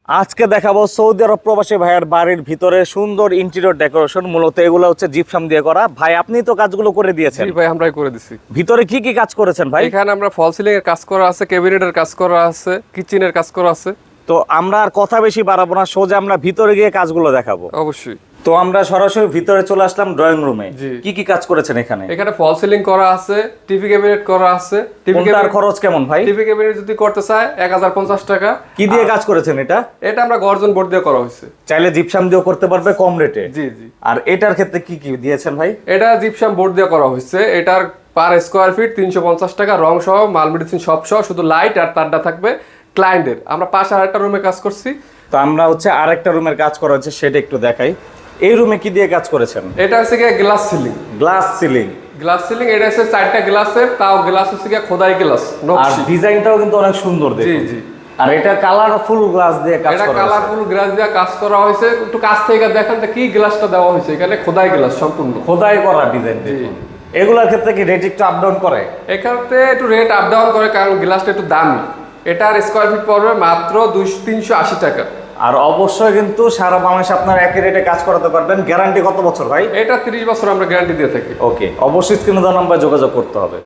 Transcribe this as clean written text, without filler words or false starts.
আজকে দেখাবো সৌদি আরব প্রবাসী ভাইয়ের বাড়ির ভিতরে সুন্দর ইন্টেরিয়র ডেকোরেশন। মূলত এগুলো হচ্ছে জিপসাম দিয়ে করা। ভাই আপনি তো কাজগুলো করে দিয়েছেন। জি ভাই, আমরাই করে দিছি। ভিতরে কি কি কাজ করেছেন ভাই? এখানে আমরা ফল সিলিং এর কাজ করা আছে, ক্যাবিনেটের কাজ করা আছে, কিচেনের কাজ করা আছে। তো আমরা আর কথা বেশি বাড়াবো না, সোজা আমরা ভিতরে গিয়ে কাজগুলো দেখাবো। অবশ্যই। তো আমরা সরাসরি ভিতরে চলে আসলাম ড্রয়িং রুমে। জি। কি কি কাজ করেছেন এখানে? এখানে ফল সিলিং করা আছে, টিভি ক্যাবিনেট করা আছে। কোনটার খরচ কেমন ভাই? টিভি ক্যাবিনেট যদি করতে চায় 1050 টাকা। কি দিয়ে কাজ করেছেন এটা? এটা আমরা গর্জন বোর্ড দিয়ে করা হয়েছে। চাইলে জিপসাম দিয়েও করতে পারবে কম রেটে। জি জি। আর এটার ক্ষেত্রে কি কি দিয়েছেন ভাই? এটা জিপসাম বোর্ড দিয়ে করা হয়েছে। এটার পার স্কোয়ার ফিট 350 টাকা, রং সহ মাল মেডিসিন সব সহ, শুধু লাইট আর তারটা থাকবে ক্লায়েন্টের। আমরা পাশে আরেকটা রুমে কাজ করছি। তো আমরা হচ্ছে আরেকটা রুমের কাজ করা হচ্ছে, সেটা একটু দেখাই। এই রুমে কি দিয়ে কাজ করেছেন? এটা হচ্ছে গিয়ে glass ceiling. Glass ceiling. Glass ceiling, এটা হচ্ছে 4টা গ্লাসের, তাও গ্লাস হচ্ছে গিয়ে খোদাই গ্লাস আর নকশি। ডিজাইনটাও কিন্তু অনেক সুন্দর জি দেখুন। জি। আর এটা কালারফুল গ্লাস দিয়ে কাজ এটা করা হয়েছে। কালারফুল গ্লাস দিয়ে কাজ করা হয়েছে। একটু কাছ থেকে দেখেন তো কি গ্লাসটা দেওয়া হয়েছে। এখানে খোদাই গ্লাস সম্পূর্ণ। খোদাই করা ডিজাইন দেখুন। এগুলোর ক্ষেত্রে কি রেট একটু আপ ডাউন করে? এখানে একটু রেট আপ ডাউন করে, কারণ গ্লাসটা একটু দামি। এটার স্কোয়ার ফিট পড়বে মাত্র 380 টাকা। আর অবশ্যই কিন্তু সারা বাংলাদেশে আপনার একই রেটে কাজ করাতে পারবেন। গ্যারান্টি কত বছর ভাই? এটা 30 বছর আমরা গ্যারান্টি দিয়ে থাকি। ওকে, অবশ্যই স্ক্রিনে দেওয়া নাম্বারে যোগাযোগ করতে হবে।